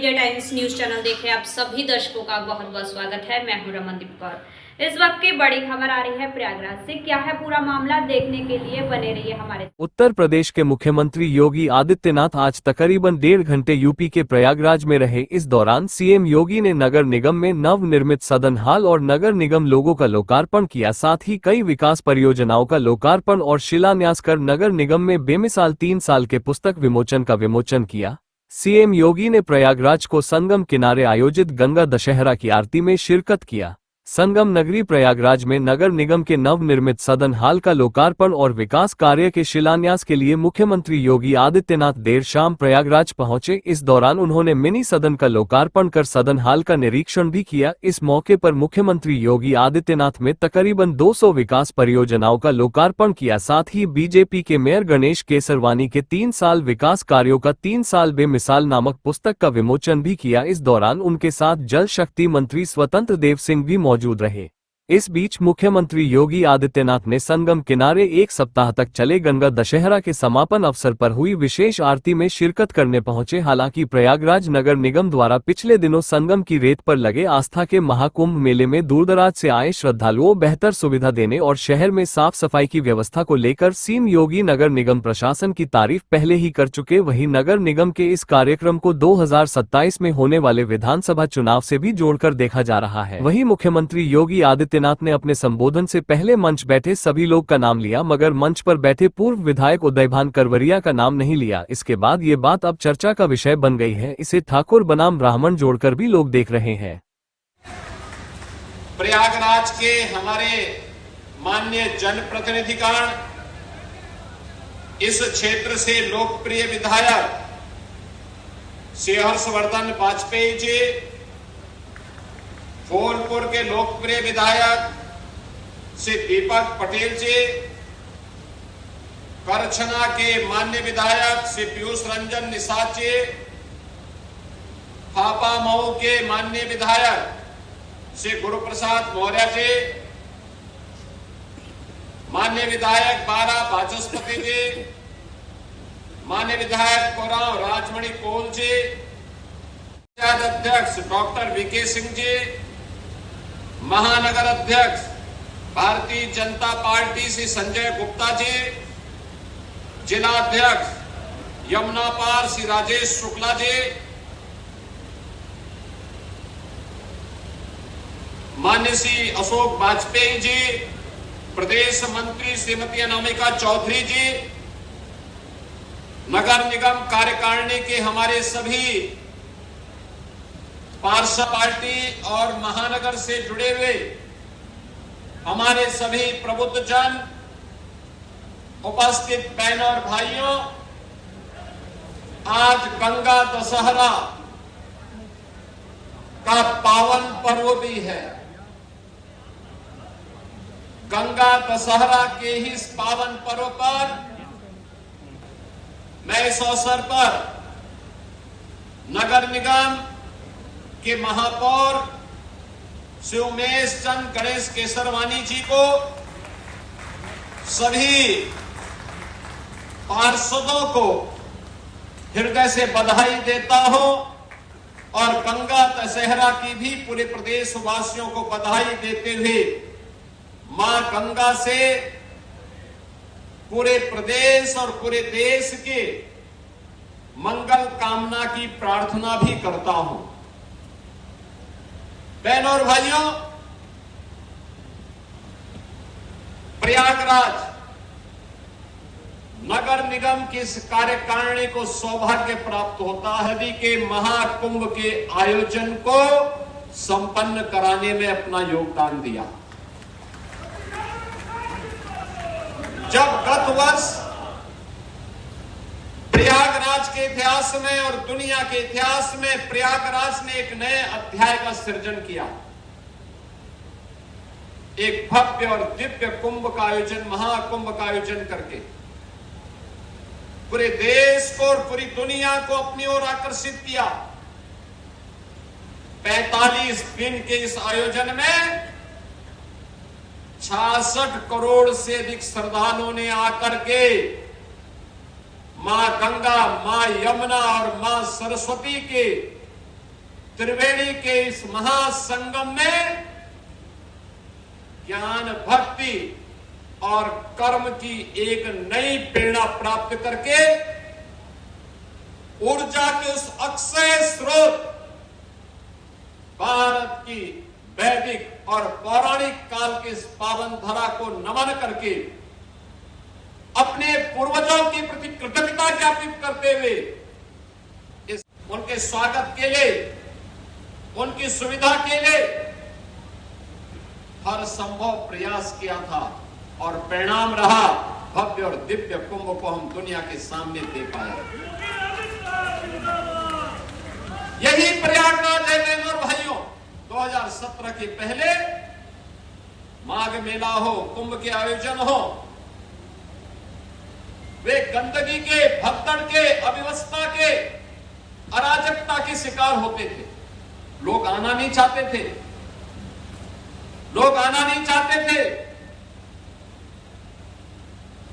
Media times news channel देखे आप सभी दर्शकों का बहुत बहुत स्वागत है। मैं हूं रमनदीप कौर। इस वक्त की बड़ी खबर आ रही है प्रयागराज से। क्या है पूरा मामला, देखने के लिए बने रहिए हमारे। उत्तर प्रदेश के मुख्यमंत्री योगी आदित्यनाथ आज तकरीबन 1.5 घंटे यूपी के प्रयागराज में रहे। इस दौरान सीएम योगी ने नगर निगम में नव निर्मित सदन हाल और नगर निगम लोगों का लोकार्पण किया। साथ ही कई विकास परियोजनाओं का लोकार्पण और शिलान्यास कर नगर निगम में बेमिसाल 3 साल के पुस्तक विमोचन का विमोचन किया। सीएम योगी ने प्रयागराज को संगम किनारे आयोजित गंगा दशहरा की आरती में शिरकत किया। संगम नगरी प्रयागराज में नगर निगम के नवनिर्मित सदन हाल का लोकार्पण और विकास कार्य के शिलान्यास के लिए मुख्यमंत्री योगी आदित्यनाथ देर शाम प्रयागराज पहुंचे। इस दौरान उन्होंने मिनी सदन का लोकार्पण कर सदन हाल का निरीक्षण भी किया। इस मौके पर मुख्यमंत्री योगी आदित्यनाथ में तकरीबन 200 विकास परियोजनाओं का लोकार्पण किया। साथ ही बीजेपी के मेयर गणेश केसरवानी के 3 साल विकास कार्यों का 3 साल बेमिसाल नामक पुस्तक का विमोचन भी किया। इस दौरान उनके साथ जल शक्ति मंत्री स्वतंत्र देव सिंह भी मौजूद रहे। इस बीच मुख्यमंत्री योगी आदित्यनाथ ने संगम किनारे 1 सप्ताह तक चले गंगा दशहरा के समापन अवसर पर हुई विशेष आरती में शिरकत करने पहुंचे। हालांकि प्रयागराज नगर निगम द्वारा पिछले दिनों संगम की रेत पर लगे आस्था के महाकुंभ मेले में दूरदराज से आए श्रद्धालुओं बेहतर सुविधा देने और शहर में साफ सफाई की व्यवस्था को लेकर सीएम योगी नगर निगम प्रशासन की तारीफ पहले ही कर चुके। वहीं नगर निगम के इस कार्यक्रम को 2027 में होने वाले विधानसभा चुनाव से भी जोड़कर देखा जा रहा है। वहीं मुख्यमंत्री योगी आदित्यनाथ ने अपने संबोधन से पहले मंच बैठे सभी लोग का नाम लिया, मगर मंच पर बैठे पूर्व विधायक उदयभान करवरिया का नाम नहीं लिया। इसके बाद ये बात अब चर्चा का विषय बन गई है। इसे ठाकुर बनाम ब्राह्मण जोड़कर भी लोग देख रहे हैं। प्रयागराज के हमारे माननीय जनप्रतिनिधिगण, इस क्षेत्र से लोकप्रिय विधायक श्री हर्षवर्धन वाजपेयी जी, फूलपुर के लोकप्रिय विधायक श्री दीपक पटेल जी, करछना के माननीय विधायक श्री पीयूष रंजन निषाद जी, फापा मऊ के माननीय विधायक श्री गुरुप्रसाद मौर्य जी, माननीय विधायक बारा वाचस्पति जी, माननीय विधायक कोराव राजमणि कोल जी, अध्यक्ष डॉक्टर वीके सिंह जी, महानगर अध्यक्ष भारतीय जनता पार्टी श्री संजय गुप्ता जी, जिला अध्यक्ष यमुना पार श्री राजेश शुक्ला जी, माननीय श्री अशोक वाजपेयी जी, प्रदेश मंत्री श्रीमती अनामिका चौधरी जी, नगर निगम कार्यकारिणी के हमारे सभी पार्षद पार्टी और महानगर से जुड़े हुए हमारे सभी प्रबुद्ध जन, उपस्थित बहनों और भाइयों, आज गंगा दशहरा का पावन पर्व भी है। गंगा दशहरा के ही इस पावन पर्व पर मैं इस अवसर पर नगर निगम के महापौर श्री उमेश चंद गणेश केसरवानी जी को, सभी पार्षदों को हृदय से बधाई देता हूं और गंगा दशहरा की भी पूरे प्रदेश वासियों को बधाई देते हुए मां गंगा से पूरे प्रदेश और पूरे देश के मंगल कामना की प्रार्थना भी करता हूं। बहनों और भाइयों, प्रयागराज नगर निगम की इस कार्यकारिणी को सौभाग्य प्राप्त होता है कि महाकुंभ के आयोजन को संपन्न कराने में अपना योगदान दिया। जब गत वर्ष प्रयागराज के इतिहास में और दुनिया के इतिहास में प्रयागराज ने एक नए अध्याय का सृजन किया, एक भव्य और दिव्य कुंभ का आयोजन, महाकुंभ का आयोजन करके पूरे देश को और पूरी दुनिया को अपनी ओर आकर्षित किया। 45 दिन के इस आयोजन में 66 करोड़ से अधिक श्रद्धालुओं ने आकर के मां गंगा, मां यमुना और मां सरस्वती के त्रिवेणी के इस महासंगम में ज्ञान, भक्ति और कर्म की एक नई प्रेरणा प्राप्त करके ऊर्जा के उस अक्षय स्रोत भारत की वैदिक और पौराणिक काल के इस पावन धरा को नमन करके अपने पूर्वजों के प्रति कृतज्ञता ज्ञापित करते हुए इस उनके स्वागत के लिए, उनकी सुविधा के लिए हर संभव प्रयास किया था और परिणाम रहा भव्य और दिव्य कुंभ को हम दुनिया के सामने दे पाए। यही प्रयागराज है बहनों और भाइयों। 2017 के पहले माघ मेला हो, कुंभ के आयोजन हो, वे गंदगी के, भगदड़ के, अव्यवस्था के, अराजकता के शिकार होते थे। लोग आना नहीं चाहते थे, लोग आना नहीं चाहते थे।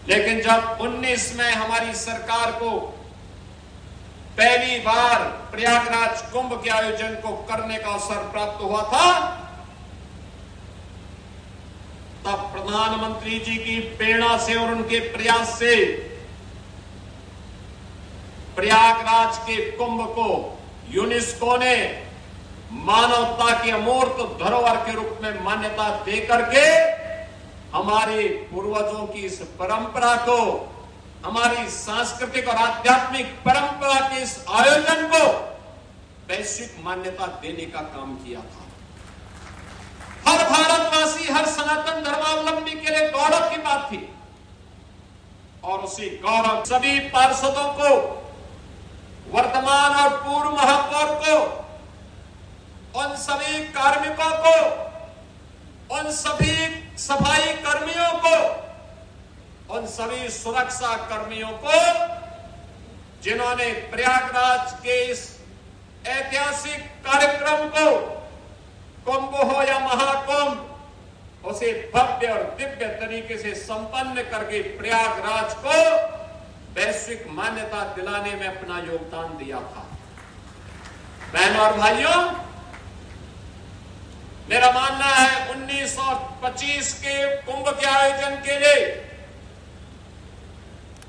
लेकिन जब 19 में हमारी सरकार को पहली बार प्रयागराज कुंभ के आयोजन को करने का अवसर प्राप्त हुआ था, तब प्रधानमंत्री जी की प्रेरणा से और उनके प्रयास से प्रयागराज के कुंभ को यूनेस्को ने मानवता की अमूर्त धरोहर के रूप में मान्यता देकर के हमारे पूर्वजों की इस परंपरा को, हमारी सांस्कृतिक और आध्यात्मिक परंपरा के इस आयोजन को वैश्विक मान्यता देने का काम किया था। हर भारतवासी, हर सनातन धर्मावलंबी के लिए गौरव की बात थी और उसी गौरव सभी पार्षदों को, वर्तमान और पूर्व महापौर को, उन सभी कार्मिकों को, उन सभी सफाई कर्मियों को, उन सभी सुरक्षा कर्मियों को जिन्होंने प्रयागराज के इस ऐतिहासिक कार्यक्रम को, कुंभ हो या महाकुंभ, उसे भव्य और दिव्य तरीके से संपन्न करके प्रयागराज को वैश्विक मान्यता दिलाने में अपना योगदान दिया था। बहनों और भाइयों, मेरा मानना है 19 और 25 के कुंभ के आयोजन के लिए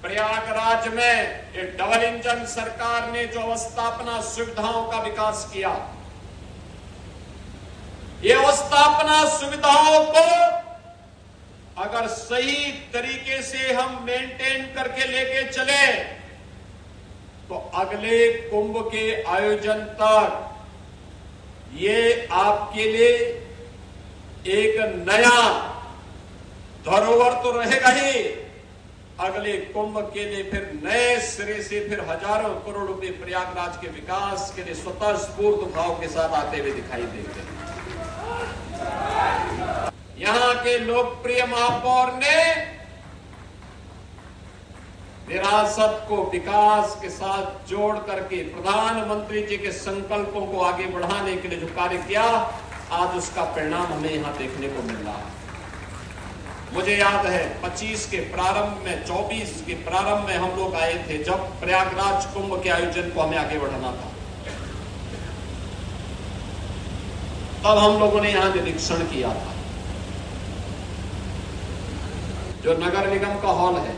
प्रयागराज में एक डबल इंजन सरकार ने जो अवस्थापना सुविधाओं का विकास किया, ये अवस्थापना सुविधाओं को अगर सही तरीके से हम मेंटेन करके लेके चले तो अगले कुंभ के आयोजन तक ये आपके लिए एक नया धरोहर तो रहेगा ही, अगले कुंभ के लिए फिर नए सिरे से फिर हजारों करोड़ रुपए प्रयागराज के विकास के लिए स्वतः स्फूर्त भाव के साथ आते हुए दिखाई देते हैं। यहां के लोकप्रिय महापौर ने विरासत को विकास के साथ जोड़ करके प्रधानमंत्री जी के संकल्पों को आगे बढ़ाने के लिए जो कार्य किया, आज उसका परिणाम हमें यहां देखने को मिल रहा है। मुझे याद है 25 के प्रारंभ में, 24 के प्रारंभ में हम लोग आए थे जब प्रयागराज कुंभ के आयोजन को हमें आगे बढ़ाना था। तब हम लोगों ने यहां निरीक्षण किया था। जो नगर निगम का हॉल है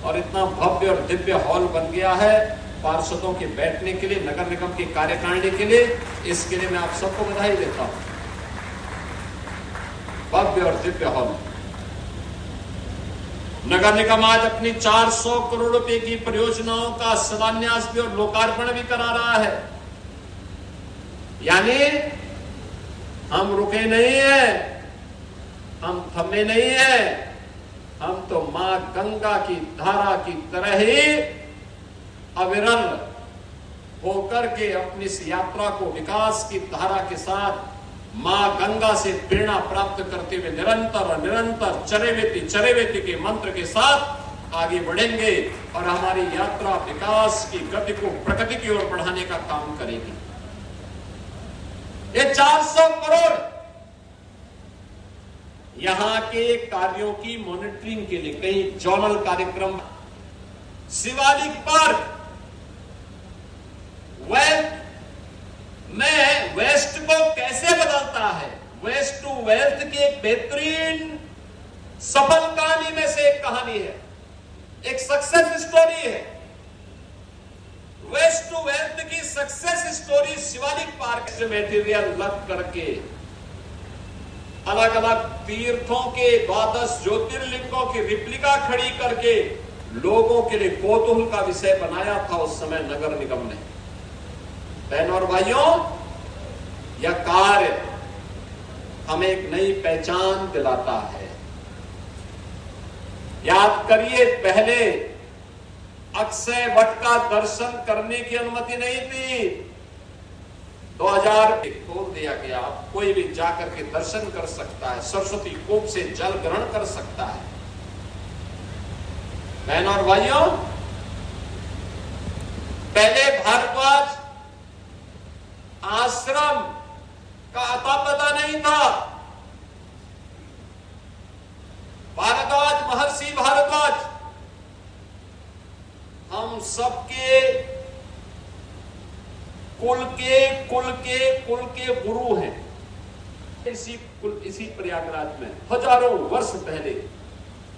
और इतना भव्य और दिव्य हॉल बन गया है पार्षदों के बैठने के लिए, नगर निगम की कार्यकारिणी के लिए, इसके लिए मैं आप सबको बधाई देता हूं। भव्य और दिव्य हॉल। नगर निगम आज अपनी 400 करोड़ रुपए की परियोजनाओं का शिलान्यास भी और लोकार्पण भी करा रहा है। यानी हम रुके नहीं हैं, हम थमे नहीं हैं, हम तो मां गंगा की धारा की तरह ही अविरल होकर के अपनी इस यात्रा को विकास की धारा के साथ मां गंगा से प्रेरणा प्राप्त करते हुए निरंतर और निरंतर चरेवेति के मंत्र के साथ आगे बढ़ेंगे और हमारी यात्रा विकास की गति को प्रगति की ओर बढ़ाने का काम करेगी। ये 400 करोड़ यहां के कार्यों की मॉनिटरिंग के लिए कई जोनल कार्यक्रम, शिवालिक पार्क, वेल्थ वेल्थ की एक बेहतरीन सफल कहानी में से एक कहानी है, एक सक्सेस स्टोरी है। वेस्ट टू वेल्थ की सक्सेस स्टोरी शिवालिक पार्क से मटेरियल लग करके अलग अलग तीर्थों के 12 ज्योतिर्लिंगों की रिप्लिका खड़ी करके लोगों के लिए कौतूहल का विषय बनाया था उस समय नगर निगम ने। बहनों और भाइयों, यह कार्य हमें एक नई पहचान दिलाता है। याद करिए, पहले अक्षय वट का दर्शन करने की अनुमति नहीं थी। 2000 खोल दिया गया, कोई भी जाकर के दर्शन कर सकता है, सरस्वती कूप से जल ग्रहण कर सकता है। बहनों और भाइयों, पहले भारद्वाज आश्रम का अता पता नहीं था। भारद्वाज, महर्षि भारद्वाज हम सबके कुल के गुरु हैं। इसी प्रयागराज में हजारों वर्ष पहले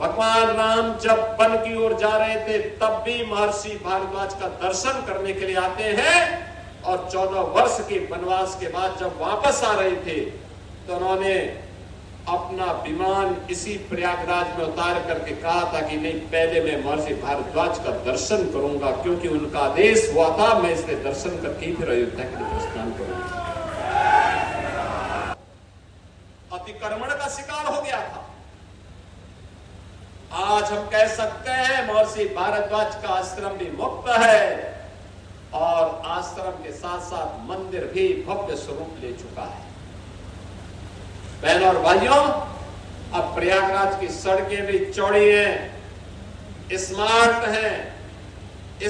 भगवान राम जब वन की ओर जा रहे थे, तब भी महर्षि भारद्वाज का दर्शन करने के लिए आते हैं। और 14 वर्ष के वनवास के बाद जब वापस आ रहे थे, तो उन्होंने अपना विमान इसी प्रयागराज में उतार करके कहा था कि नहीं, पहले मैं महर्षि भारद्वाज का दर्शन करूंगा, क्योंकि उनका आदेश हुआ था, मैं इसलिए दर्शन करके फिर अयोध्या के लिए प्रस्थान करूंगा। अतिक्रमण का शिकार हो गया था। आज हम कह सकते हैं महर्षि भारद्वाज का आश्रम भी मुक्त है और आश्रम के साथ साथ मंदिर भी भव्य स्वरूप ले चुका है। बहनों और भाइयों, अब प्रयागराज की सड़कें भी चौड़ी हैं, स्मार्ट हैं।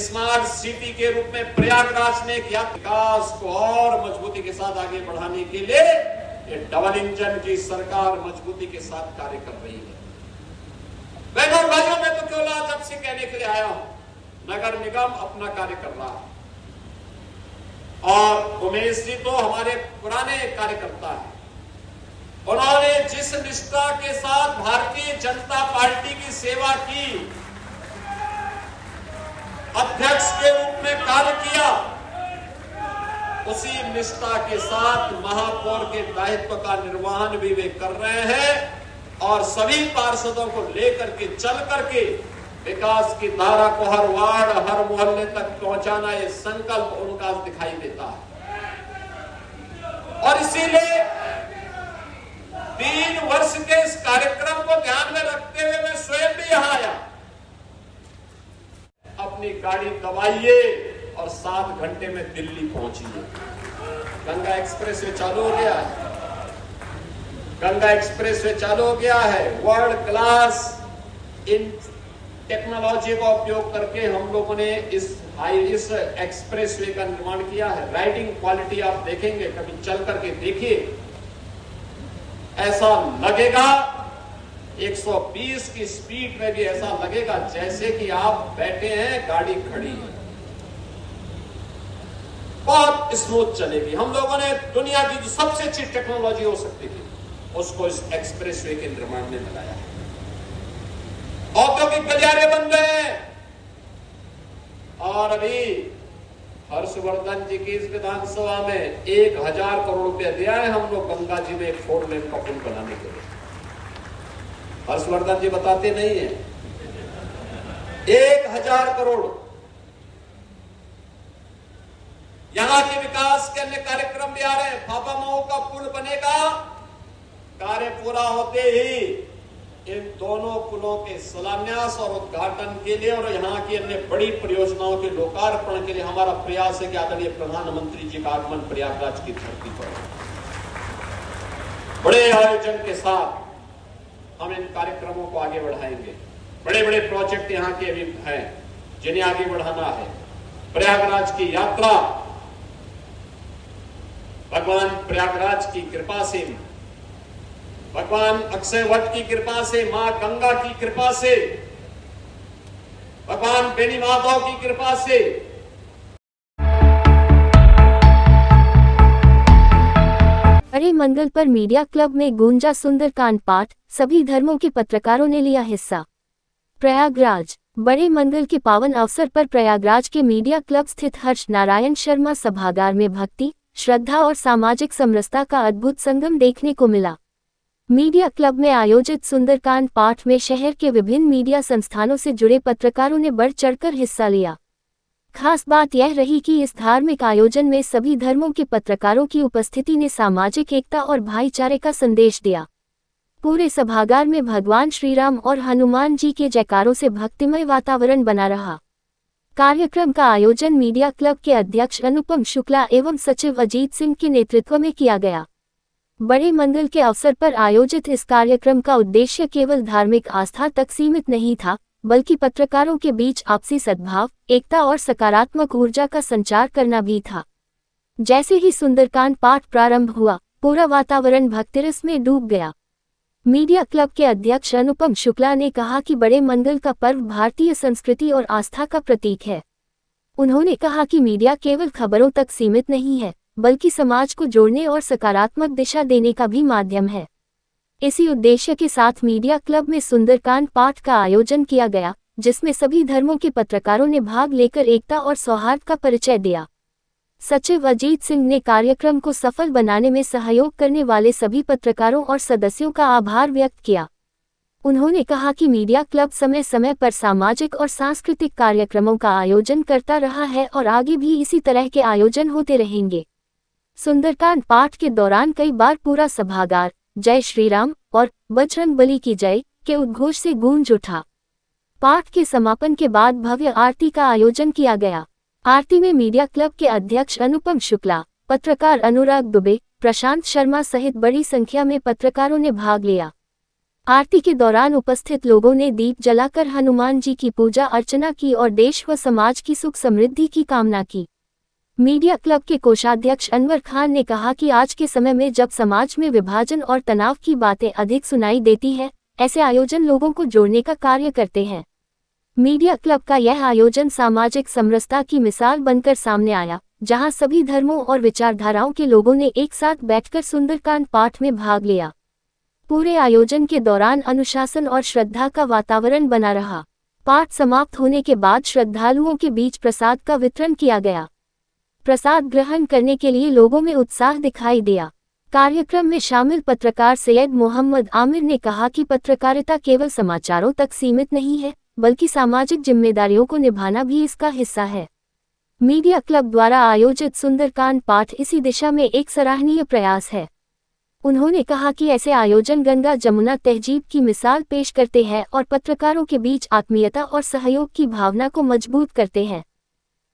स्मार्ट सिटी के रूप में प्रयागराज ने किया। विकास को और मजबूती के साथ आगे बढ़ाने के लिए ये डबल इंजन की सरकार मजबूती के साथ कार्य कर रही है। बहनों और भाइयों, मैं तो केवल आज आपसे कहने के लिए आया हूं, नगर निगम अपना कार्य कर रहा है और उमेश जी तो हमारे पुराने कार्यकर्ता हैं। उन्होंने जिस निष्ठा के साथ भारतीय जनता पार्टी की सेवा की, अध्यक्ष के रूप में कार्य किया, उसी निष्ठा के साथ महापौर के दायित्व का निर्वहन भी वे कर रहे हैं और सभी पार्षदों को लेकर के चल करके विकास की धारा को हर वार्ड, हर मोहल्ले तक पहुंचाना, ये संकल्प उनका दिखाई देता है। और इसीलिए 3 वर्ष के इस कार्यक्रम को ध्यान में रखते हुए मैं स्वयं भी यहां आया। अपनी गाड़ी दबाइए और 7 घंटे में दिल्ली पहुंचिए। गंगा एक्सप्रेसवे चालू हो गया है। गंगा एक्सप्रेसवे चालू हो गया है। वर्ल्ड क्लास इन टेक्नोलॉजी का उपयोग करके हम लोगों ने इस एक्सप्रेसवे का निर्माण किया है। राइडिंग क्वालिटी आप देखेंगे, कभी चल करके देखिए, ऐसा लगेगा 120 की स्पीड में भी ऐसा लगेगा जैसे कि आप बैठे हैं, गाड़ी खड़ी है। बहुत स्मूथ चलेगी। हम लोगों ने दुनिया की जो सबसे अच्छी टेक्नोलॉजी हो सकती थी, उसको इस एक्सप्रेसवे के निर्माण में लगाया है। औद्योगिक गलियारे बन गए हैं और अभी हर्षवर्धन जी की इस विधानसभा में 1000 करोड़ रुपया दिया है हम लोग गंगा जी में एक 4 लेन का पुल बनाने के लिए। हर्षवर्धन जी बताते नहीं है, 1000 करोड़। यहां के विकास के अन्य कार्यक्रम भी आ रहे हैं। फाफा मऊ का पुल बनेगा, कार्य पूरा होते ही इन दोनों पुलों के शिलान्यास और उद्घाटन के लिए और यहाँ की अन्य बड़ी परियोजनाओं के लोकार्पण के लिए हमारा प्रयास है कि आदरणीय प्रधानमंत्री जी का आगमन प्रयागराज की धरती पर बड़े आयोजन के साथ हम इन कार्यक्रमों को आगे बढ़ाएंगे। बड़े बड़े प्रोजेक्ट यहाँ के अभी हैं जिन्हें आगे बढ़ाना है। प्रयागराज की यात्रा भगवान प्रयागराज की कृपा से, भगवान अक्षय वट की कृपा से, मां गंगा की कृपा से, भगवान बेनी माधव की कृपा से बड़े मंगल पर मीडिया क्लब में गूंजा सुंदरकांड पाठ, सभी धर्मों के पत्रकारों ने लिया हिस्सा। प्रयागराज। बड़े मंगल के पावन अवसर पर प्रयागराज के मीडिया क्लब स्थित हर्ष नारायण शर्मा सभागार में भक्ति, श्रद्धा और सामाजिक समरसता का अद्भुत संगम देखने को मिला। मीडिया क्लब में आयोजित सुंदरकांड पाठ में शहर के विभिन्न मीडिया संस्थानों से जुड़े पत्रकारों ने बढ़ चढ़कर हिस्सा लिया। खास बात यह रही कि इस धार्मिक आयोजन में सभी धर्मों के पत्रकारों की उपस्थिति ने सामाजिक एकता और भाईचारे का संदेश दिया। पूरे सभागार में भगवान श्री राम और हनुमान जी के जयकारों से भक्तिमय वातावरण बना रहा। कार्यक्रम का आयोजन मीडिया क्लब के अध्यक्ष अनुपम शुक्ला एवं सचिव अजीत सिंह के नेतृत्व में किया गया। बड़े मंगल के अवसर पर आयोजित इस कार्यक्रम का उद्देश्य केवल धार्मिक आस्था तक सीमित नहीं था, बल्कि पत्रकारों के बीच आपसी सद्भाव, एकता और सकारात्मक ऊर्जा का संचार करना भी था। जैसे ही सुंदरकांड पाठ प्रारंभ हुआ, पूरा वातावरण भक्तिरस में डूब गया। मीडिया क्लब के अध्यक्ष अनुपम शुक्ला ने कहा कि बड़े मंगल का पर्व भारतीय संस्कृति और आस्था का प्रतीक है। उन्होंने कहा कि मीडिया केवल खबरों तक सीमित नहीं है, बल्कि समाज को जोड़ने और सकारात्मक दिशा देने का भी माध्यम है। इसी उद्देश्य के साथ मीडिया क्लब में सुंदरकांड पाठ का आयोजन किया गया, जिसमें सभी धर्मों के पत्रकारों ने भाग लेकर एकता और सौहार्द का परिचय दिया। सचिव अजीत सिंह ने कार्यक्रम को सफल बनाने में सहयोग करने वाले सभी पत्रकारों और सदस्यों का आभार व्यक्त किया। उन्होंने कहा कि मीडिया क्लब समय समय पर सामाजिक और सांस्कृतिक कार्यक्रमों का आयोजन करता रहा है और आगे भी इसी तरह के आयोजन होते रहेंगे। सुंदरकांड पाठ के दौरान कई बार पूरा सभागार जय श्री राम और बजरंग बली की जय के उद्घोष से गूंज उठा। पाठ के समापन के बाद भव्य आरती का आयोजन किया गया। आरती में मीडिया क्लब के अध्यक्ष अनुपम शुक्ला, पत्रकार अनुराग दुबे, प्रशांत शर्मा सहित बड़ी संख्या में पत्रकारों ने भाग लिया। आरती के दौरान उपस्थित लोगों ने दीप जलाकर हनुमान जी की पूजा अर्चना की और देश व समाज की सुख समृद्धि की कामना की। मीडिया क्लब के कोषाध्यक्ष अनवर खान ने कहा कि आज के समय में जब समाज में विभाजन और तनाव की बातें अधिक सुनाई देती हैं, ऐसे आयोजन लोगों को जोड़ने का कार्य करते हैं। मीडिया क्लब का यह आयोजन सामाजिक समरसता की मिसाल बनकर सामने आया, जहां सभी धर्मों और विचारधाराओं के लोगों ने एक साथ बैठकर सुंदरकांड पाठ में भाग लिया। पूरे आयोजन के दौरान अनुशासन और श्रद्धा का वातावरण बना रहा। पाठ समाप्त होने के बाद श्रद्धालुओं के बीच प्रसाद का वितरण किया गया। प्रसाद ग्रहण करने के लिए लोगों में उत्साह दिखाई दिया। कार्यक्रम में शामिल पत्रकार सैयद मोहम्मद आमिर ने कहा कि पत्रकारिता केवल समाचारों तक सीमित नहीं है, बल्कि सामाजिक जिम्मेदारियों को निभाना भी इसका हिस्सा है। मीडिया क्लब द्वारा आयोजित सुंदरकांड पाठ इसी दिशा में एक सराहनीय प्रयास है। उन्होंने कहा कि ऐसे आयोजन गंगा जमुना तहजीब की मिसाल पेश करते हैं और पत्रकारों के बीच आत्मीयता और सहयोग की भावना को मजबूत करते हैं।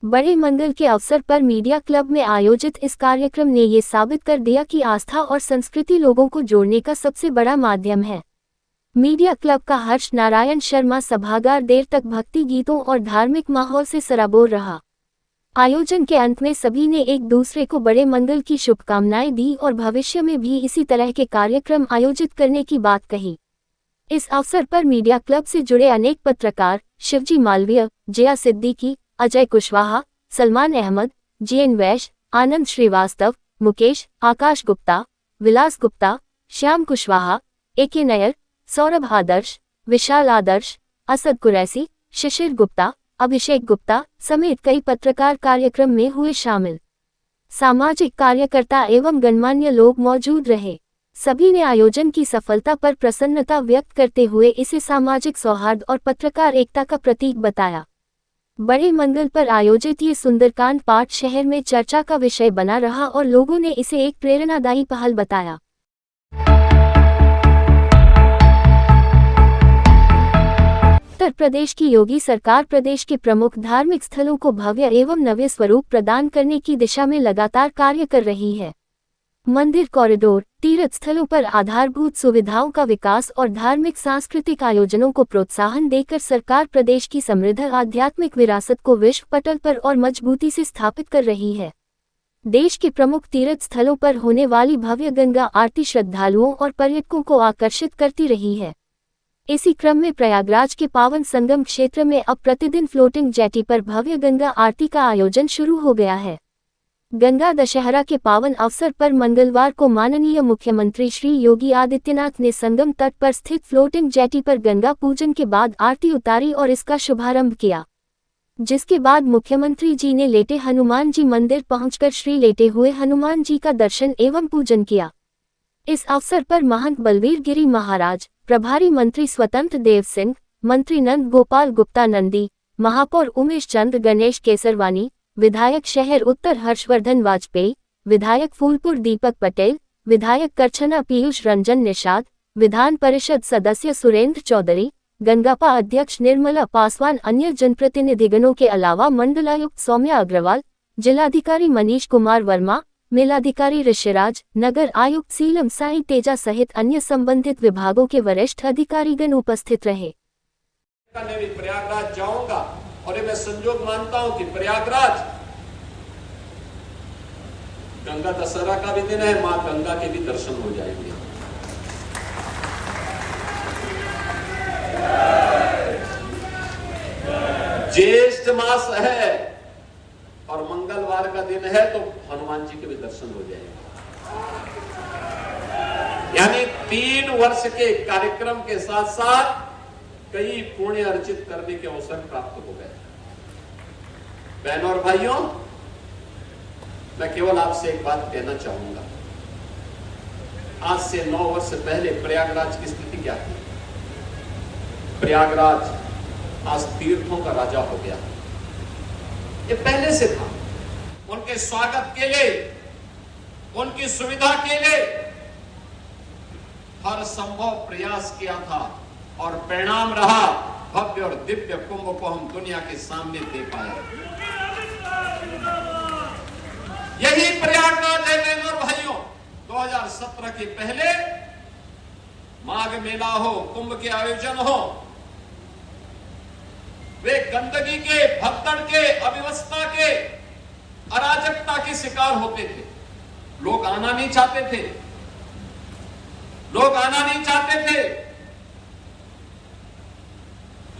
बड़े मंगल के अवसर पर मीडिया क्लब में आयोजित इस कार्यक्रम ने ये साबित कर दिया कि आस्था और संस्कृति लोगों को जोड़ने का सबसे बड़ा माध्यम है। मीडिया क्लब का हर्ष नारायण शर्मा सभागार देर तक भक्ति गीतों और धार्मिक माहौल से सराबोर रहा। आयोजन के अंत में सभी ने एक दूसरे को बड़े मंगल की शुभकामनाएं दी और भविष्य में भी इसी तरह के कार्यक्रम आयोजित करने की बात कही। इस अवसर पर मीडिया क्लब से जुड़े अनेक पत्रकार शिवजी मालवीय, जया सिद्दीकी, अजय कुशवाहा, सलमान अहमद, जीएन वैश्य, आनंद श्रीवास्तव, मुकेश, आकाश गुप्ता, विलास गुप्ता, श्याम कुशवाहा, एके नायर, सौरभ आदर्श, विशाल आदर्श, असद कुरैसी, शिशिर गुप्ता, अभिषेक गुप्ता समेत कई पत्रकार कार्यक्रम में हुए शामिल। सामाजिक कार्यकर्ता एवं गणमान्य लोग मौजूद रहे। सभी ने आयोजन की सफलता पर प्रसन्नता व्यक्त करते हुए इसे सामाजिक सौहार्द और पत्रकार एकता का प्रतीक बताया। बड़े मंगल पर आयोजित ये सुंदरकांड पाठ शहर में चर्चा का विषय बना रहा और लोगों ने इसे एक प्रेरणादायी पहल बताया। उत्तर प्रदेश की योगी सरकार प्रदेश के प्रमुख धार्मिक स्थलों को भव्य एवं नव्य स्वरूप प्रदान करने की दिशा में लगातार कार्य कर रही है। मंदिर कॉरिडोर, तीर्थ स्थलों पर आधारभूत सुविधाओं का विकास और धार्मिक सांस्कृतिक आयोजनों को प्रोत्साहन देकर सरकार प्रदेश की समृद्ध आध्यात्मिक विरासत को विश्व पटल पर और मजबूती से स्थापित कर रही है। देश के प्रमुख तीर्थ स्थलों पर होने वाली भव्य गंगा आरती श्रद्धालुओं और पर्यटकों को आकर्षित करती रही है। इसी क्रम में प्रयागराज के पावन संगम क्षेत्र में अब प्रतिदिन फ्लोटिंग जेटी पर भव्य गंगा आरती का आयोजन शुरू हो गया है। गंगा दशहरा के पावन अवसर पर मंगलवार को माननीय मुख्यमंत्री श्री योगी आदित्यनाथ ने संगम तट पर स्थित फ्लोटिंग जेटी पर गंगा पूजन के बाद आरती उतारी और इसका शुभारंभ किया, जिसके बाद मुख्यमंत्री जी ने लेटे हनुमान जी मंदिर पहुंचकर श्री लेटे हुए हनुमान जी का दर्शन एवं पूजन किया। इस अवसर पर महंत बलवीर गिरी महाराज, प्रभारी मंत्री स्वतंत्र देव सिंह, मंत्री नंद गोपाल गुप्ता नंदी, महापौर उमेश चंद्र गणेश केसरवानी, विधायक शहर उत्तर हर्षवर्धन वाजपेयी, विधायक फूलपुर दीपक पटेल, विधायक करछना पीयूष रंजन निषाद, विधान परिषद सदस्य सुरेंद्र चौधरी, गंगापा अध्यक्ष निर्मला पासवान, अन्य जनप्रतिनिधिगणों के अलावा मंडलायुक्त सौम्या अग्रवाल, जिलाधिकारी मनीष कुमार वर्मा, मेलाधिकारी ऋषिराज, नगर आयुक्त सीलम साई तेजा सहित अन्य संबंधित विभागों के वरिष्ठ अधिकारीगण उपस्थित रहे। मैं भी प्रयागराज जाऊंगा और मैं संजोग मानता हूं कि प्रयागराज गंगा दशहरा का भी दिन है, मां गंगा के भी दर्शन हो जाएंगे। ज्येष्ठ मास है और मंगलवार का दिन है तो हनुमान जी के भी दर्शन हो जाएंगे। यानी 3 वर्ष के कार्यक्रम के साथ साथ कई पुण्य अर्जित करने के अवसर प्राप्त हो गए। बहनों और भाइयों, मैं केवल आपसे एक बात कहना चाहूंगा। आज से 9 वर्ष पहले प्रयागराज की स्थिति क्या थी? प्रयागराज आज तीर्थों का राजा हो गया। ये पहले से था। उनके स्वागत के लिए, उनकी सुविधा के लिए हर संभव प्रयास किया था और परिणाम रहा भव्य और दिव्य कुंभ को हम दुनिया के सामने दे पाए। यही प्रयागराज है बहनों और भाइयों। 2017 के पहले माघ मेला हो, कुंभ के आयोजन हो, वे गंदगी के, भगदड़ के, अव्यवस्था के, अराजकता के शिकार होते थे। लोग आना नहीं चाहते थे, लोग आना नहीं चाहते थे।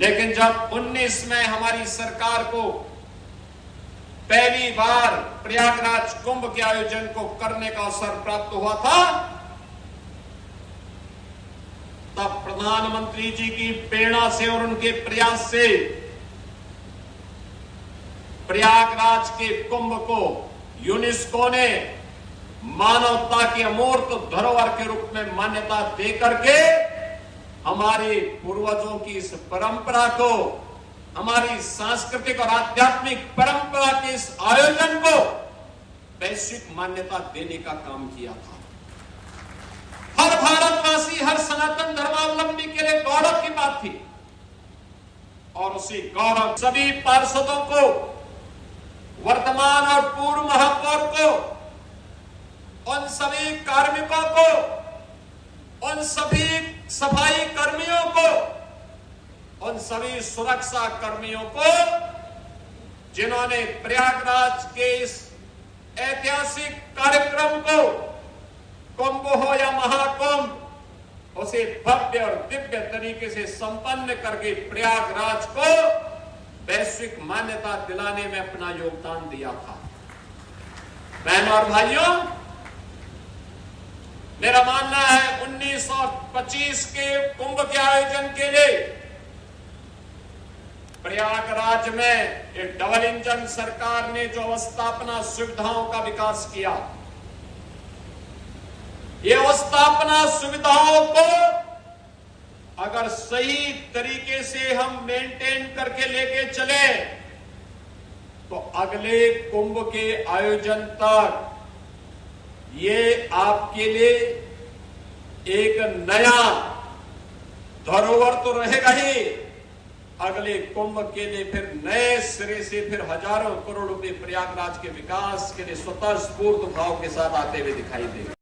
लेकिन जब 19 में हमारी सरकार को पहली बार प्रयागराज कुंभ के आयोजन को करने का अवसर प्राप्त हुआ था, तब प्रधानमंत्री जी की प्रेरणा से और उनके प्रयास से प्रयागराज के कुंभ को यूनेस्को ने मानवता की अमूर्त धरोहर के रूप में मान्यता देकर के हमारे पूर्वजों की इस परंपरा को, हमारी सांस्कृतिक और आध्यात्मिक परंपरा के इस आयोजन को वैश्विक मान्यता देने का काम किया था। हर भारतवासी, हर सनातन धर्मावलंबी के लिए गौरव की बात थी। और उसी गौरव सभी पार्षदों को, वर्तमान और पूर्व महापौर को, उन सभी कार्मिकों को, उन सभी सफाई कर्मियों को, उन सभी सुरक्षा कर्मियों को जिन्होंने प्रयागराज के इस ऐतिहासिक कार्यक्रम को, कुंभ हो या महाकुंभ, उसे भव्य और दिव्य तरीके से संपन्न करके प्रयागराज को वैश्विक मान्यता दिलाने में अपना योगदान दिया था। बहनों और भाइयों, मेरा मानना है 1925 के कुंभ के आयोजन के लिए प्रयागराज में एक डबल इंजन सरकार ने जो अवस्थापना सुविधाओं का विकास किया, ये अवस्थापना सुविधाओं को अगर सही तरीके से हम मेंटेन करके लेके चले तो अगले कुंभ के आयोजन तक ये आपके लिए एक नया धरोहर तो रहेगा ही, अगले कुंभ के लिए फिर नए सिरे से फिर हजारों करोड़ रुपए प्रयागराज के विकास के लिए स्वतः स्फूर्त भाव के साथ आते हुए दिखाई देगा।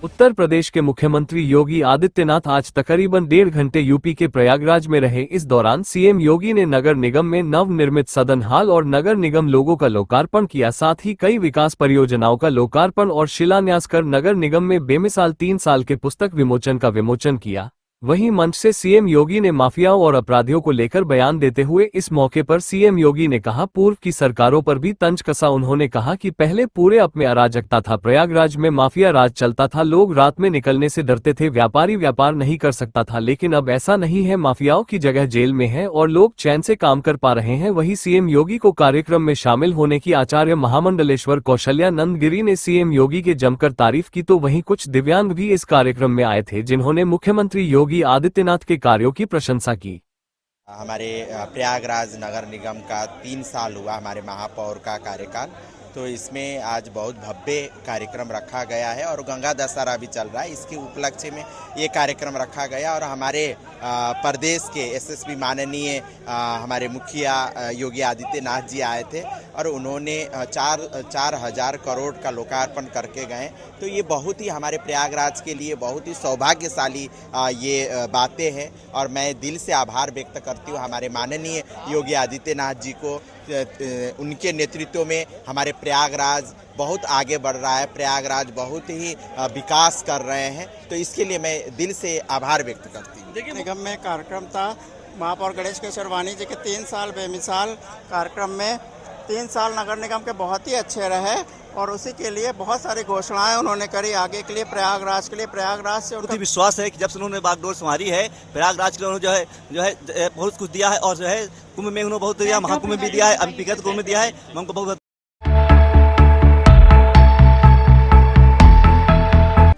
उत्तर प्रदेश के मुख्यमंत्री योगी आदित्यनाथ आज तकरीबन 1.5 घंटे यूपी के प्रयागराज में रहे। इस दौरान सीएम योगी ने नगर निगम में नवनिर्मित सदन हाल और नगर निगम लोगों का लोकार्पण किया। साथ ही कई विकास परियोजनाओं का लोकार्पण और शिलान्यास कर नगर निगम में बेमिसाल 3 साल के पुस्तक विमोचन का विमोचन किया। वहीं मंच से सीएम योगी ने माफियाओं और अपराधियों को लेकर बयान देते हुए इस मौके पर सीएम योगी ने कहा, पूर्व की सरकारों पर भी तंज कसा। उन्होंने कहा कि पहले पूरे अब में अराजकता था, प्रयागराज में माफिया राज चलता था, लोग रात में निकलने से डरते थे, व्यापारी व्यापार नहीं कर सकता था, लेकिन अब ऐसा नहीं है, माफियाओं की जगह जेल में है और लोग चैन से काम कर पा रहे हैं। वहीं सीएम योगी को कार्यक्रम में शामिल होने की आचार्य महामंडलेश्वर कौशल्यानंद गिरी ने सीएम योगी के जमकर तारीफ की, तो वहीं कुछ दिव्यांग भी इस कार्यक्रम में आए थे, जिन्होंने मुख्यमंत्री योगी आदित्यनाथ के कार्यों की प्रशंसा की। हमारे प्रयागराज नगर निगम का 3 साल हुआ हमारे महापौर का कार्यकाल, तो इसमें आज बहुत भव्य कार्यक्रम रखा गया है और गंगा दशहरा भी चल रहा है। इसके उपलक्ष्य में ये कार्यक्रम रखा गया और हमारे प्रदेश के एसएसपी माननीय हमारे मुखिया योगी आदित्यनाथ जी आए थे और उन्होंने 4,000 करोड़ का लोकार्पण करके गए। तो ये बहुत ही हमारे प्रयागराज के लिए बहुत ही सौभाग्यशाली ये बातें हैं और मैं दिल से आभार व्यक्त करती हूँ हमारे माननीय योगी आदित्यनाथ जी को। उनके नेतृत्व में हमारे प्रयागराज बहुत आगे बढ़ रहा है, प्रयागराज बहुत ही विकास कर रहे हैं, तो इसके लिए मैं दिल से आभार व्यक्त करती हूँ। देखिए, निगम में कार्यक्रम था महापौर गणेश केशरवानी जी के 3 साल बेमिसाल कार्यक्रम में 3 साल नगर निगम के बहुत ही अच्छे रहे और उसी के लिए बहुत सारी घोषणाएं उन्होंने करी आगे के लिए, प्रयागराज के लिए। प्रयागराज से उनका विश्वास है कि जब से उन्होंने बागडोर संभाली है प्रयागराज के उन्होंने जो है बहुत कुछ दिया है और जो है कुंभ में उन्होंने बहुत दिया, महाकुंभ में भी दिया है, अभी विगत कुंभ में दिया है, हमको बहुत।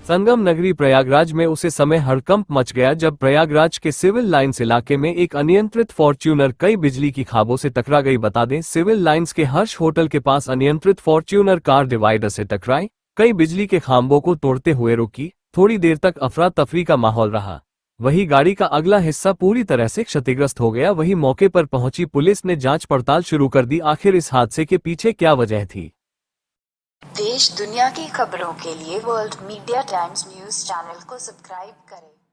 संगम नगरी प्रयागराज में उसे समय हड़कंप मच गया जब प्रयागराज के सिविल लाइंस इलाके में एक अनियंत्रित फॉर्च्यूनर कई बिजली की खाबों से टकरा गई। बता दें, सिविल लाइंस के हर्ष होटल के पास अनियंत्रित फॉर्च्यूनर कार डिवाइडर से टकराई, कई बिजली के खांबों को तोड़ते हुए रुकी। थोड़ी देर तक अफरा तफरी का माहौल रहा, वहीं गाड़ी का अगला हिस्सा पूरी तरह से क्षतिग्रस्त हो गया। वहीं मौके पर पहुंची पुलिस ने जांच पड़ताल शुरू कर दी, आखिर इस हादसे के पीछे क्या वजह थी। देश दुनिया की खबरों के लिए world media times news channel को सब्सक्राइब करें।